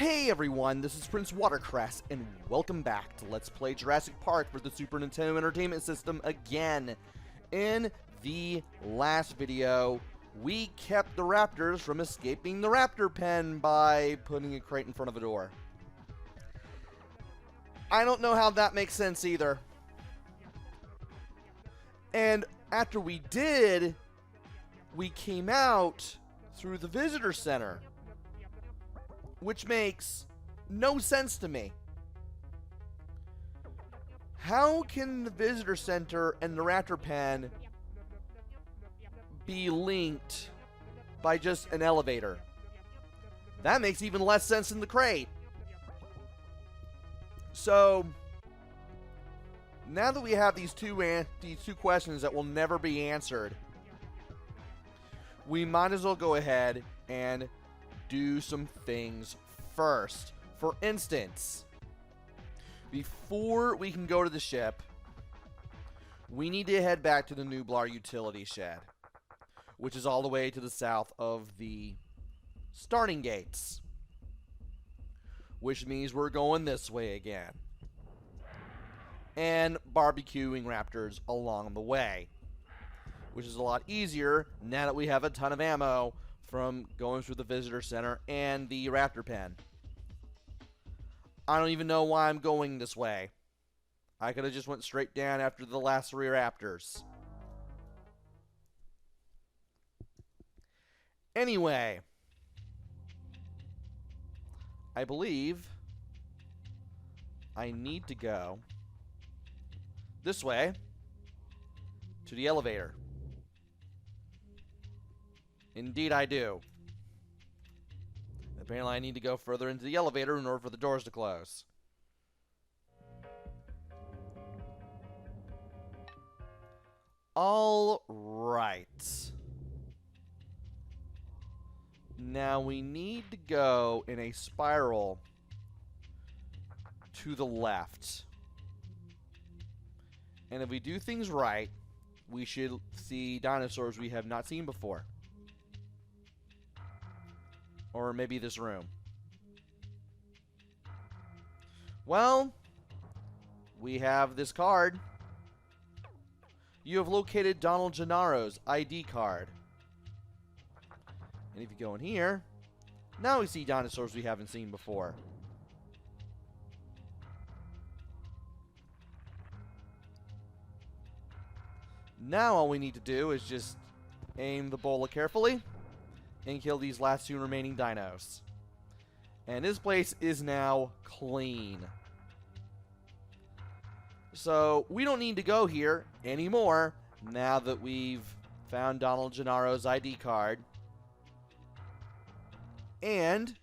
Hey everyone, this is PrinceWatercress, and welcome back to Let's Play Jurassic Park for the Super Nintendo Entertainment System again. In the last video, we kept the raptors from escaping the raptor pen by putting a crate in front of a door. I don't know how that makes sense either. And after we did, we came out through the visitor center, which makes no sense to me. How can the visitor center and the raptor pen be linked by just an elevator? That makes even less sense than the crate. So now that we have these two questions that will never be answered, we might as well go ahead and do some things first. For instance, before we can go to the ship, we need to head back to the Nublar utility shed, which is all the way to the south of the starting gates, which means we're going this way again, and barbecuing raptors along the way, which is a lot easier now that we have a ton of ammo from going through the visitor center and the raptor pen. I don't even know why I'm going this way. I could have just went straight down after the last 3 raptors. Anyway, I believe I need to go this way to the elevator. Indeed I do. Apparently I need to go further into the elevator in order for the doors to close. Alright. Now we need to go in a spiral to the left. And if we do things right, we should see dinosaurs we have not seen before. Or maybe this room. Well, we have this card. You have located Donald Gennaro's ID card. And if you go in here, now we see dinosaurs we haven't seen before. Now all we need to do is just aim the bola carefully and kill these last 2 remaining dinos. And this place is now clean. So we don't need to go here anymore now that we've found Donald Gennaro's ID card. And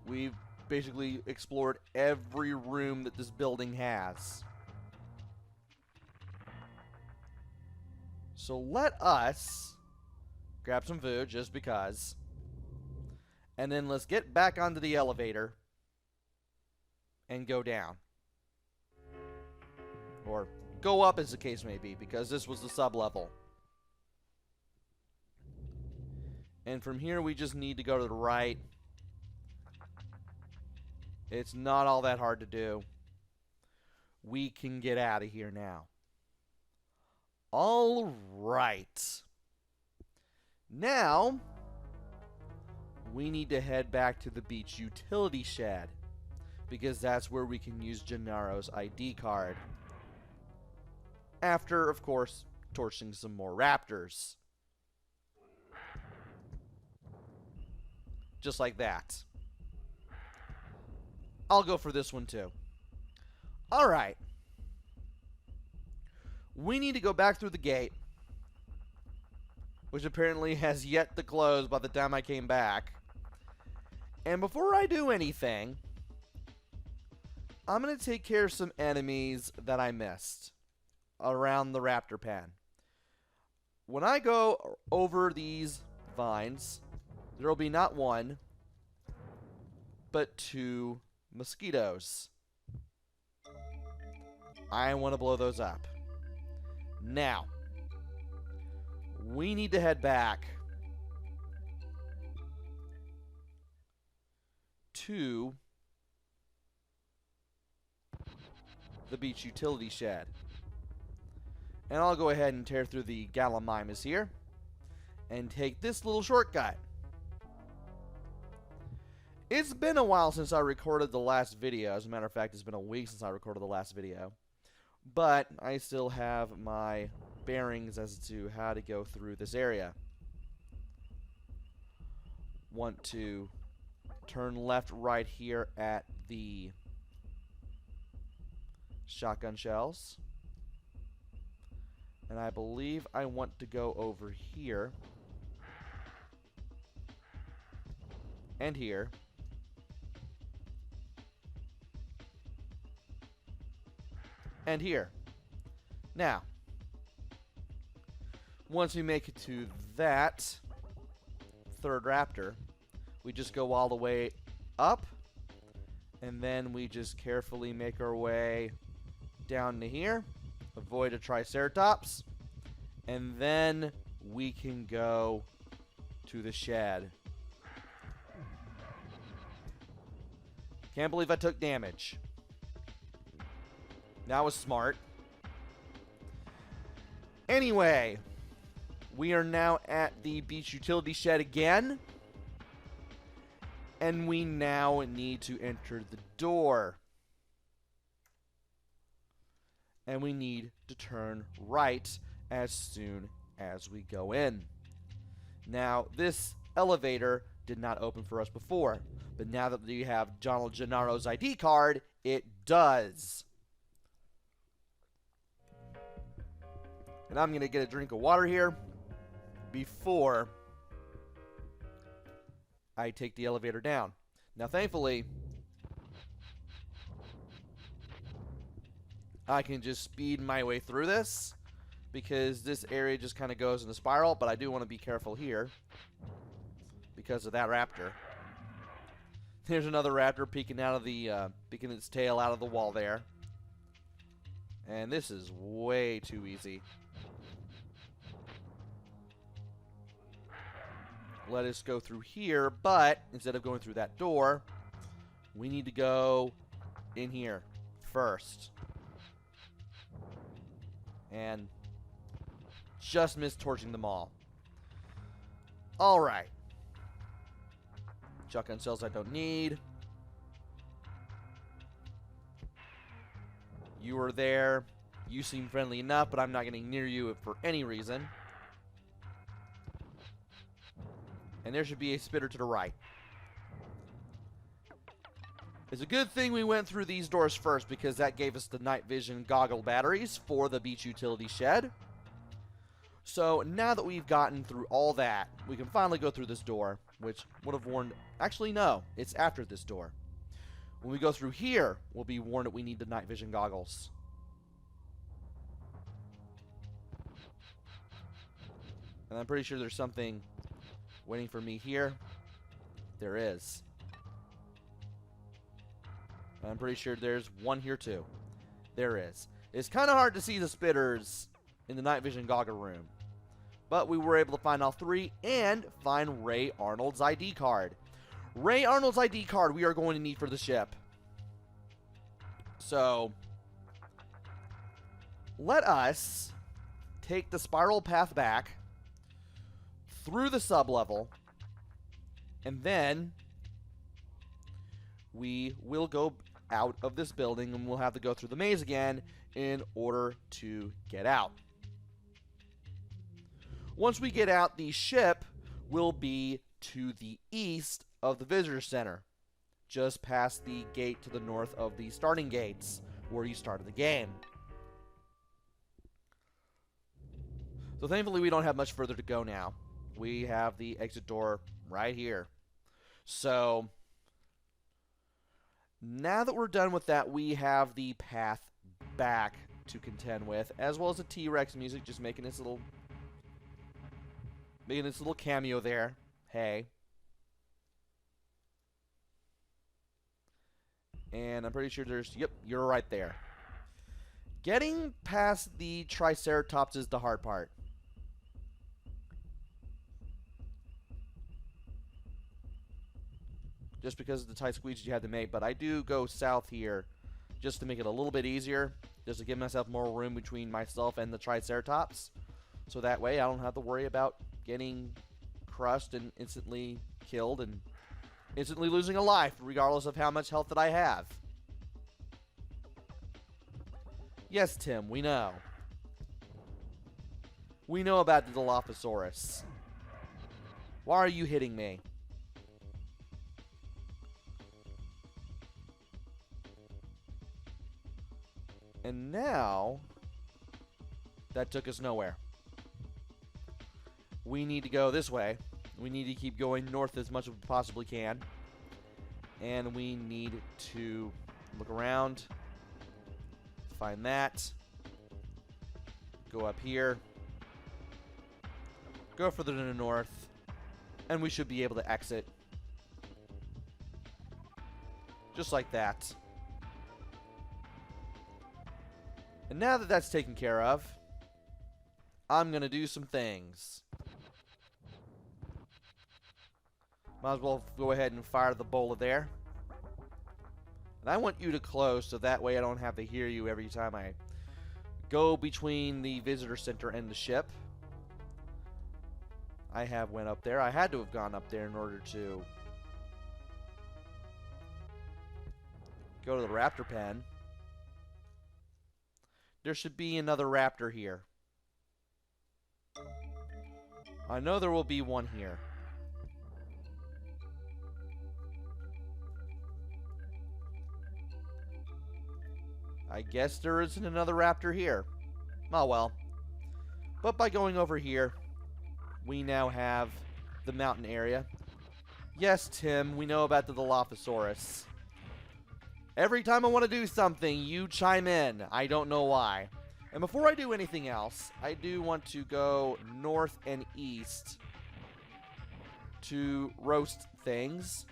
we've basically explored every room that this building has. So let us grab some food, just because. And then let's get back onto the elevator and go down. Or go up, as the case may be, because this was the sub-level. And from here, we just need to go to the right. It's not all that hard to do. We can get out of here now. All right. Now, we need to head back to the beach utility shed, because that's where we can use Gennaro's ID card. After, of course, torching some more raptors. Just like that. I'll go for this one too. Alright. We need to go back through the gate, which apparently has yet to close by the time I came back. And before I do anything, I'm going to take care of some enemies that I missed around the raptor pen. When I go over these vines, there will be not 1, but 2 mosquitoes. I want to blow those up. Now, we need to head back to the beach utility shed. And I'll go ahead and tear through the Gallimimus here and take this little shortcut. It's been a while since I recorded the last video. As a matter of fact, it's been a week since I recorded the last video. But I still have my bearings as to how to go through this area. Want to turn left right here at the shotgun shells. And I believe I want to go over here and here. And here. Now, once we make it to that third raptor, we just go all the way up, and then we just carefully make our way down to here, avoid a Triceratops, and then we can go to the shed. Can't believe I took damage. That was smart. Anyway, we are now at the beach utility shed again. And we now need to enter the door. And we need to turn right as soon as we go in. Now, this elevator did not open for us before. But now that we have Donald Gennaro's ID card, it does. And I'm going to get a drink of water here before I take the elevator down. Now, thankfully, I can just speed my way through this because this area just kind of goes in a spiral, but I do want to be careful here because of that raptor. There's another raptor peeking out of the peeking its tail out of the wall there. And this is way too easy. Let us go through here, but instead of going through that door, we need to go in here first. And just missed torching them all. Alright. Shotgun shells I don't need. You are there. You seem friendly enough, but I'm not getting near you for any reason. And there should be a spitter to the right. It's a good thing we went through these doors first because that gave us the night vision goggle batteries for the beach utility shed. So now that we've gotten through all that, we can finally go through this door, which would have warned... Actually, no. It's after this door. When we go through here, we'll be warned that we need the night vision goggles. And I'm pretty sure there's something waiting for me here. There is. And I'm pretty sure there's one here too. There is. It's kind of hard to see the spitters in the night vision goggle room. But we were able to find all three and find Ray Arnold's ID card. Ray Arnold's ID card we are going to need for the ship. So, let us take the spiral path back through the sublevel, and then we will go out of this building and we'll have to go through the maze again in order to get out. Once we get out, the ship will be to the east of the visitor center, just past the gate to the north of the starting gates where you started the game. So thankfully we don't have much further to go now. We have the exit door right here. So, now that we're done with that, we have the path back to contend with, as well as the T-Rex music just making its little cameo there. Hey. And I'm pretty sure there's... Yep, you're right there. Getting past the Triceratops is the hard part. just because of the tight squeeze you had to make, but I do go south here just to make it a little bit easier, just to give myself more room between myself and the Triceratops. So that way I don't have to worry about getting crushed and instantly killed and instantly losing a life, regardless of how much health that I have. Yes, Tim, we know. We know about the Dilophosaurus. Why are you hitting me? And now, that took us nowhere. We need to go this way. We need to keep going north as much as we possibly can. And we need to look around, find that, go up here, go further to the north, and we should be able to exit. Just like that. And now that that's taken care of, I'm going to do some things. Might as well go ahead and fire the bola there. And I want you to close so that way I don't have to hear you every time I go between the visitor center and the ship. I have went up there. I had to have gone up there in order to go to the raptor pen. There should be another raptor here. I know there will be one here. I guess there isn't another raptor here. Oh well. But by going over here, we now have the mountain area. Yes, Tim, we know about the Dilophosaurus. Every time I want to do something, you chime in. I don't know why. And before I do anything else, I do want to go north and east to roast things.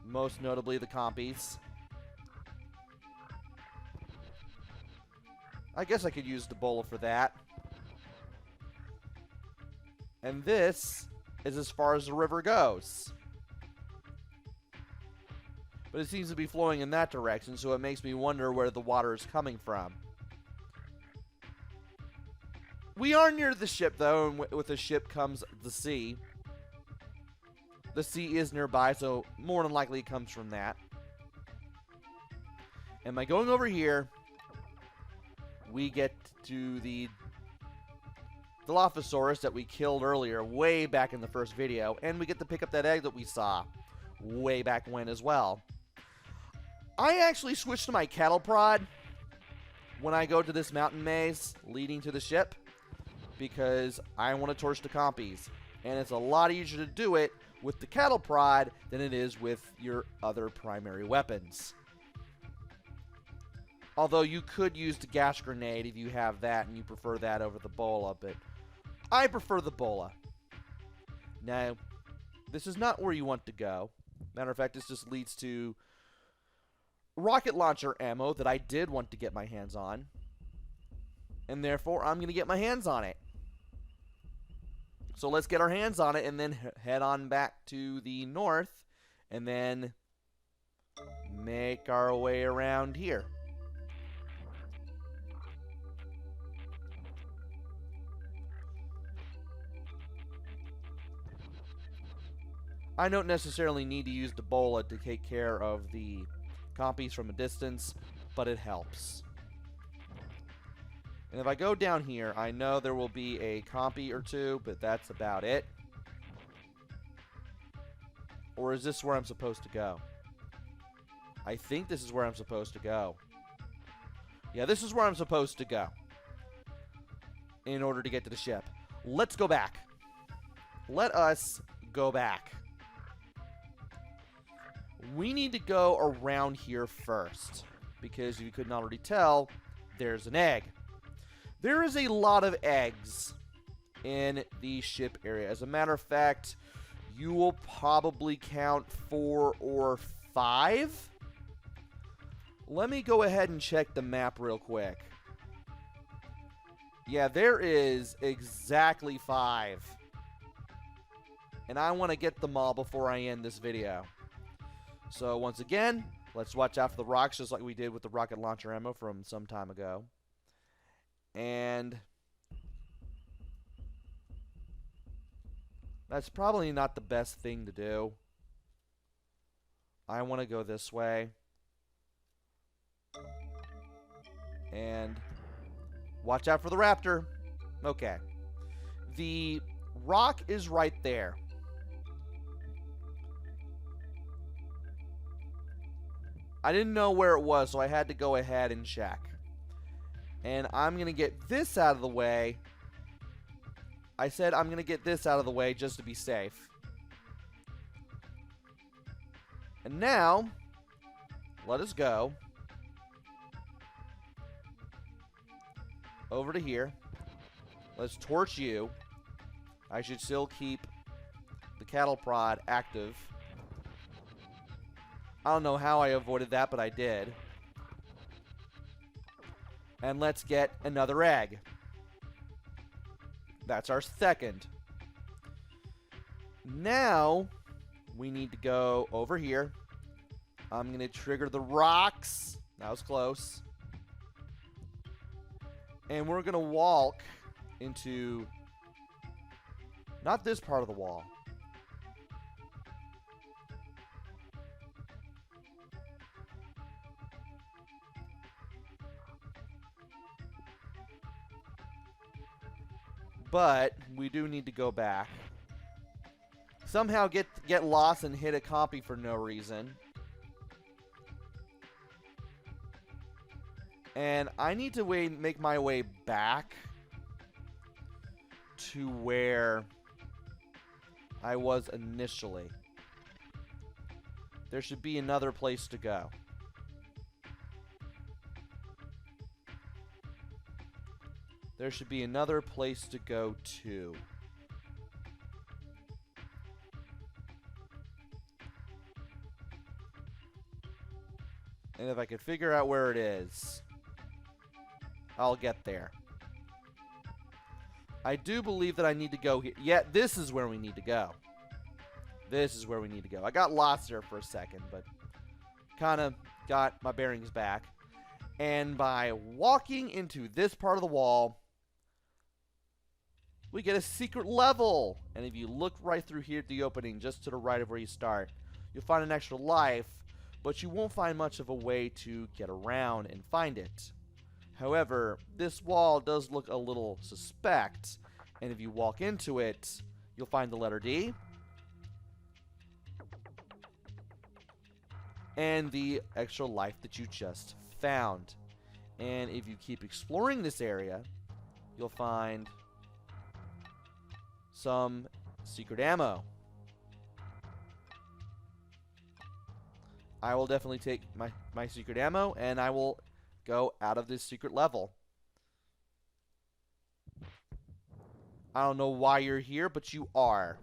Most notably the compies. I guess I could use the bola for that. And this is as far as the river goes. But it seems to be flowing in that direction, so it makes me wonder where the water is coming from. We are near the ship, though, and with the ship comes the sea. The sea is nearby, so more than likely it comes from that. And by going over here, we get to the Dilophosaurus that we killed earlier, way back in the first video, and we get to pick up that egg that we saw way back when as well. I actually switched to my cattle prod when I go to this mountain maze leading to the ship because I want to torch the compies, and it's a lot easier to do it with the cattle prod than it is with your other primary weapons. Although you could use the gas grenade if you have that and you prefer that over the bola, but I prefer the bola. Now, this is not where you want to go. Matter of fact, this just leads to rocket launcher ammo that I did want to get my hands on. And therefore, I'm going to get my hands on it. So let's get our hands on it and then head on back to the north and then make our way around here. I don't necessarily need to use the bola to take care of the compies from a distance, but it helps. And if I go down here, I know there will be a compy or two, but that's about it. Or is this where I'm supposed to go? I think this is where I'm supposed to go. Yeah, this is where I'm supposed to go in order to get to the ship. Let's go back. Let us go back. We need to go around here first, because you could not already tell, there's an egg. There is a lot of eggs in the ship area. As a matter of fact, you will probably count 4 or 5. Let me go ahead and check the map real quick. Yeah, there is exactly 5. And I want to get them all before I end this video. So once again, let's watch out for the rocks just like we did with the rocket launcher ammo from some time ago. And that's probably not the best thing to do. I want to go this way. And watch out for the raptor. Okay. The rock is right there. I didn't know where it was, so I had to go ahead and check. And I'm going to get this out of the way. I said I'm going to get this out of the way just to be safe. And now, let us go over to here. Let's torch you. I should still keep the cattle prod active. I don't know how I avoided that, but I did. And let's get another egg. That's our second. Now, we need to go over here. I'm going to trigger the rocks. That was close. And we're going to walk into not this part of the wall. But we do need to go back. Somehow get lost and hit a copy for no reason. And I need to make my way back to where I was initially. There should be another place to go. There should be another place to go to. And if I could figure out where it is, I'll get there. I do believe that I need to go here. Yeah, this is where we need to go. This is where we need to go. I got lost there for a second, but kind of got my bearings back. And by walking into this part of the wall, we get a secret level. And if you look right through here at the opening, just to the right of where you start, you'll find an extra life, but you won't find much of a way to get around and find it. However, this wall does look a little suspect, and if you walk into it, you'll find the letter D and the extra life that you just found. And if you keep exploring this area, you'll find some secret ammo. I will definitely take my secret ammo, and I will go out of this secret level. I don't know why you're here, but you are.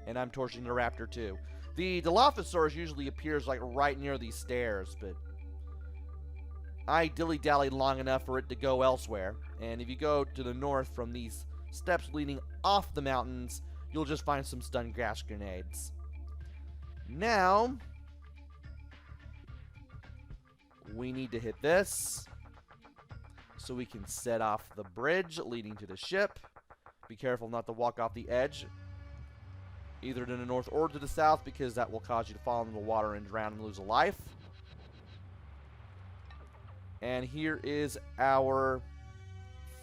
And I'm torching the raptor too. The Dilophosaurus usually appears like right near these stairs, but I dilly-dallied long enough for it to go elsewhere. And if you go to the north from these steps leading off the mountains, you'll just find some stun gas grenades. Now, we need to hit this so we can set off the bridge leading to the ship. Be careful not to walk off the edge, either to the north or to the south, because that will cause you to fall into the water and drown and lose a life. And here is our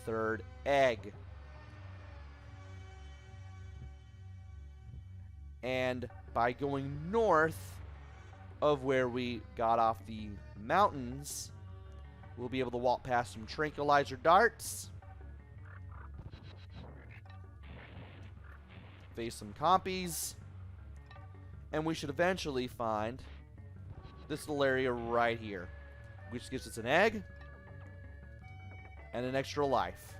third egg. And by going north of where we got off the mountains, we'll be able to walk past some tranquilizer darts, face some compies, and we should eventually find this little area right here, which gives us an egg and an extra life.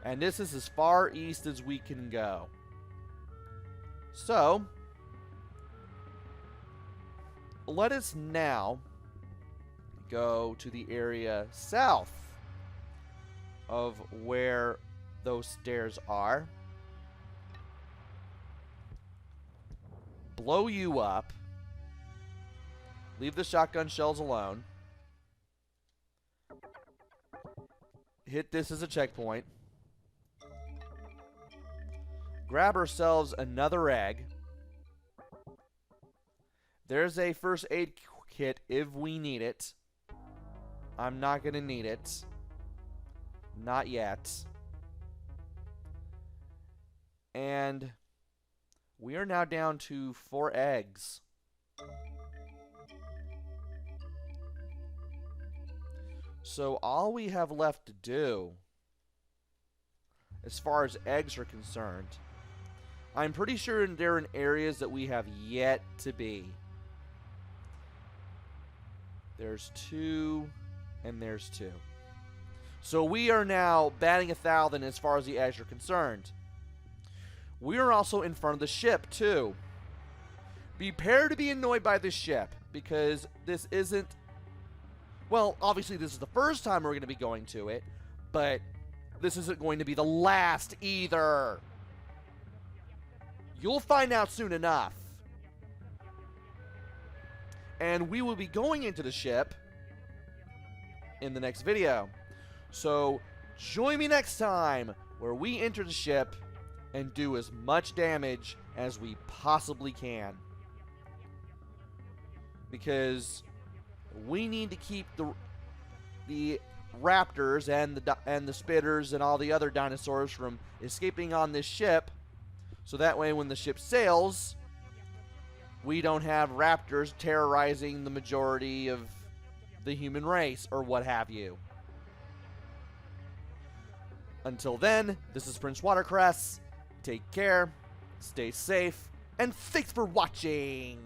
And this is as far east as we can go. So, let us now go to the area south of where those stairs are. Blow you up. Leave the shotgun shells alone. Hit this as a checkpoint. Grab ourselves another egg. There's a first aid kit if we need it. I'm not going to need it. Not yet. And we are now down to 4 eggs. So all we have left to do, as far as eggs are concerned, I'm pretty sure they're in areas that we have yet to be. There's 2, and there's 2. So we are now batting 1,000 as far as the eggs are concerned. We are also in front of the ship, too. Prepare to be annoyed by this ship, because this isn't... Well, obviously this is the first time we're going to be going to it, but this isn't going to be the last either. You'll find out soon enough. And we will be going into the ship in the next video. So join me next time where we enter the ship and do as much damage as we possibly can. Because we need to keep the raptors and the spitters and all the other dinosaurs from escaping on this ship, so that way when the ship sails, we don't have raptors terrorizing the majority of the human race or what have you. Until then, this is PrinceWatercress. Take care, stay safe, and thanks for watching!